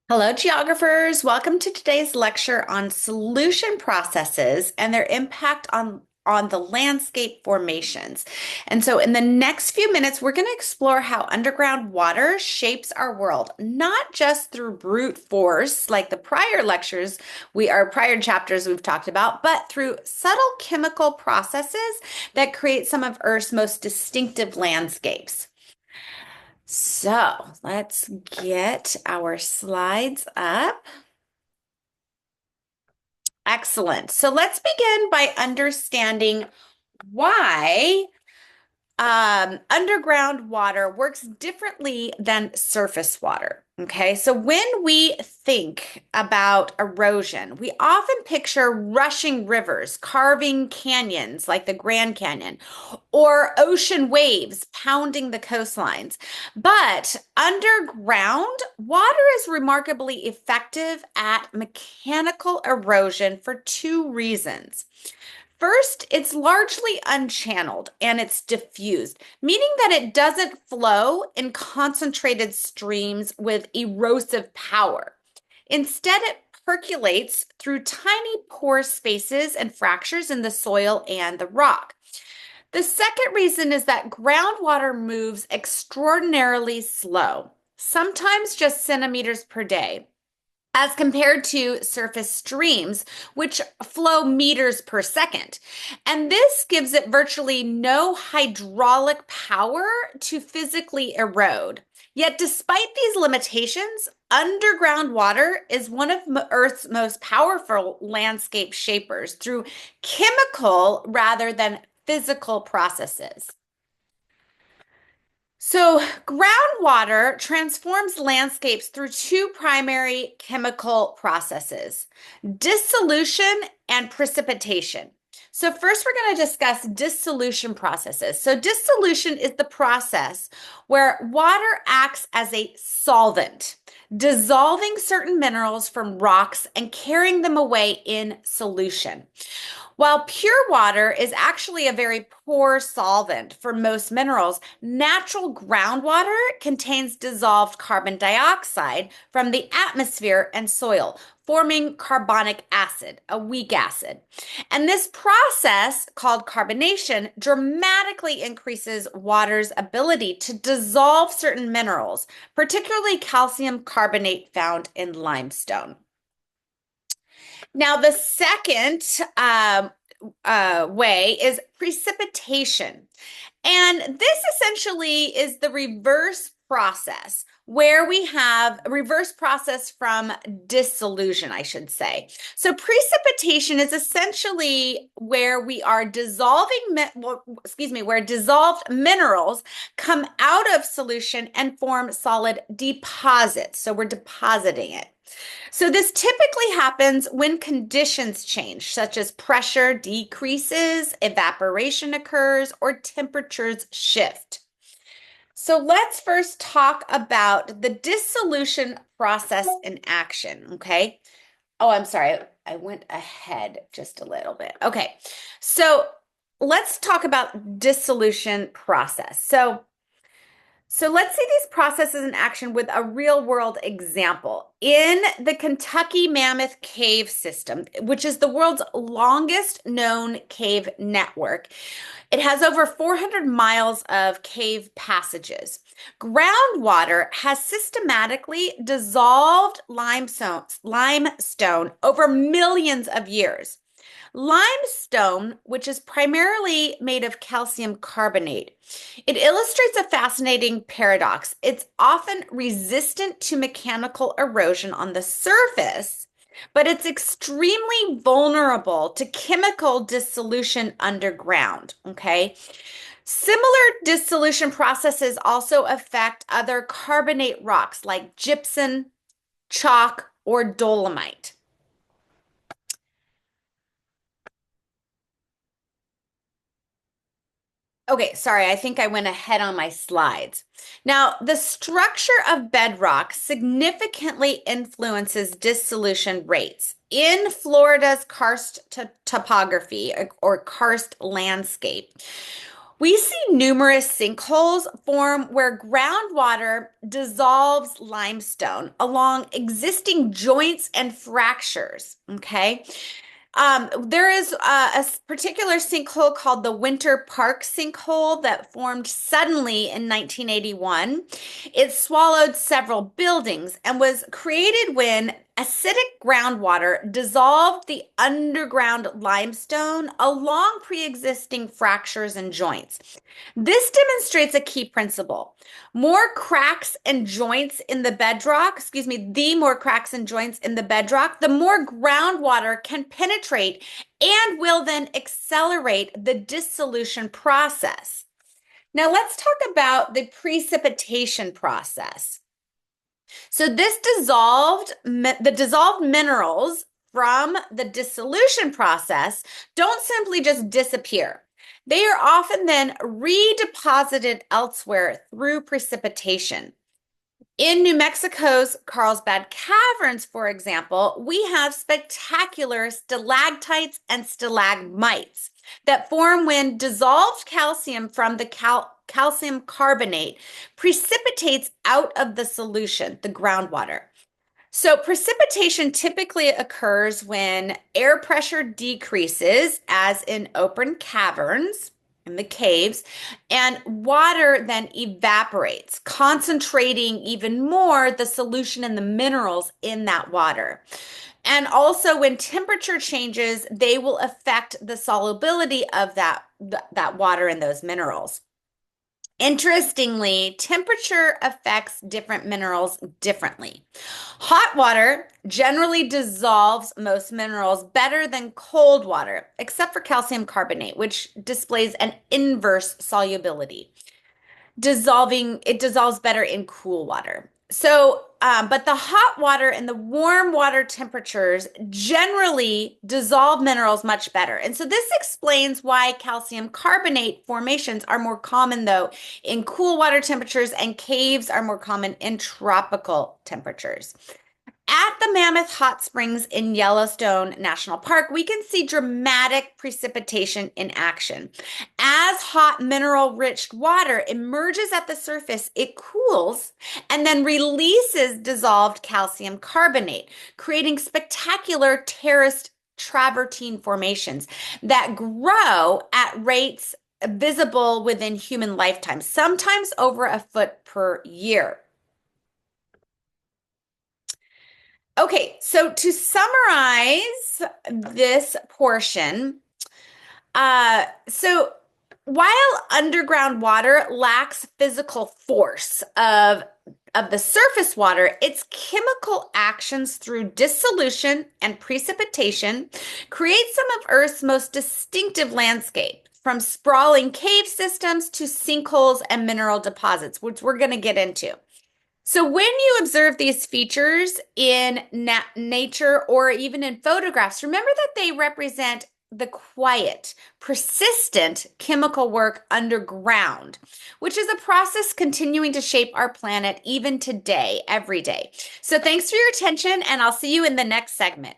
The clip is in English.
Hello, geographers. Welcome to today's lecture on solution processes and their impact on the landscape formations. And so in the next few minutes, we're going to explore how underground water shapes our world, not just through brute force, like the prior lectures our prior chapters we've talked about, but through subtle chemical processes that create some of Earth's most distinctive landscapes. So let's get our slides up. Excellent. So let's begin by understanding why underground water works differently than surface water. Okay, so when we think about erosion, we often picture rushing rivers, carving canyons like the Grand Canyon, or ocean waves pounding the coastlines. But underground, water is remarkably effective at mechanical erosion for two reasons. First, it's largely unchanneled and it's diffused, meaning that it doesn't flow in concentrated streams with erosive power. Instead, it percolates through tiny pore spaces and fractures in the soil and the rock. The second reason is that groundwater moves extraordinarily slow, sometimes just centimeters per day, as compared to surface streams, which flow meters per second. And this gives it virtually no hydraulic power to physically erode. Yet, despite these limitations, underground water is one of Earth's most powerful landscape shapers through chemical rather than physical processes. So, groundwater transforms landscapes through two primary chemical processes, dissolution and precipitation. So, first, we're going to discuss dissolution processes. So, dissolution is the process where water acts as a solvent, dissolving certain minerals from rocks and carrying them away in solution. While pure water is actually a very poor solvent for most minerals, natural groundwater contains dissolved carbon dioxide from the atmosphere and soil, forming carbonic acid, a weak acid. And this process, called carbonation, dramatically increases water's ability to dissolve certain minerals, particularly calcium carbonate found in limestone. Now, the second way is precipitation. And this essentially is the reverse process where we have a reverse process from dissolution, I should say. So precipitation is essentially where we are where dissolved minerals come out of solution and form solid deposits. So we're depositing it. So this typically happens when conditions change, such as pressure decreases, evaporation occurs, or temperatures shift. So let's first talk about the dissolution process in action, okay? Oh, I'm sorry. I went ahead just a little bit. Okay. So let's talk about dissolution process. So let's see these processes in action with a real world example. In the Kentucky Mammoth Cave system, which is the world's longest known cave network, it has over 400 miles of cave passages. Groundwater has systematically dissolved limestone over millions of years. Limestone, which is primarily made of calcium carbonate, it illustrates a fascinating paradox. It's often resistant to mechanical erosion on the surface, but it's extremely vulnerable to chemical dissolution underground. Okay. Similar dissolution processes also affect other carbonate rocks like gypsum, chalk, or dolomite. Okay, sorry, I think I went ahead on my slides. Now, the structure of bedrock significantly influences dissolution rates. In Florida's karst topography or karst landscape, We see numerous sinkholes form where groundwater dissolves limestone along existing joints and fractures. Okay. There is particular sinkhole called the Winter Park sinkhole that formed suddenly in 1981. It swallowed several buildings and was created when acidic groundwater dissolved the underground limestone along pre-existing fractures and joints. This demonstrates a key principle. More cracks and joints in the bedrock, the more cracks and joints in the bedrock, the more groundwater can penetrate and will then accelerate the dissolution process. Now let's talk about the precipitation process. So the dissolved minerals from the dissolution process don't simply just disappear. They are often then redeposited elsewhere through precipitation. In New Mexico's Carlsbad Caverns, for example, we have spectacular stalactites and stalagmites that form when dissolved calcium from the calcium carbonate precipitates out of the solution, the groundwater. So precipitation typically occurs when air pressure decreases, as in open caverns in the caves, and water then evaporates, concentrating even more the solution and the minerals in that water. And also when temperature changes, they will affect the solubility of that water and those minerals. Interestingly, temperature affects different minerals differently. Hot water generally dissolves most minerals better than cold water, except for calcium carbonate, which displays an inverse solubility. It dissolves better in cool water. But the hot water and the warm water temperatures generally dissolve minerals much better. And so this explains why calcium carbonate formations are more common, though, in cool water temperatures, and caves are more common in tropical temperatures. At the Mammoth Hot Springs in Yellowstone National Park, we can see dramatic precipitation in action. As hot mineral-rich water emerges at the surface, it cools and then releases dissolved calcium carbonate, creating spectacular terraced travertine formations that grow at rates visible within human lifetimes, sometimes over a foot per year. Okay, so to summarize this portion, so while underground water lacks physical force of the surface water, its chemical actions through dissolution and precipitation create some of Earth's most distinctive landscape, from sprawling cave systems to sinkholes and mineral deposits, which we're going to get into. So when you observe these features in nature or even in photographs, remember that they represent the quiet, persistent chemical work underground, which is a process continuing to shape our planet even today, every day. So thanks for your attention, and I'll see you in the next segment.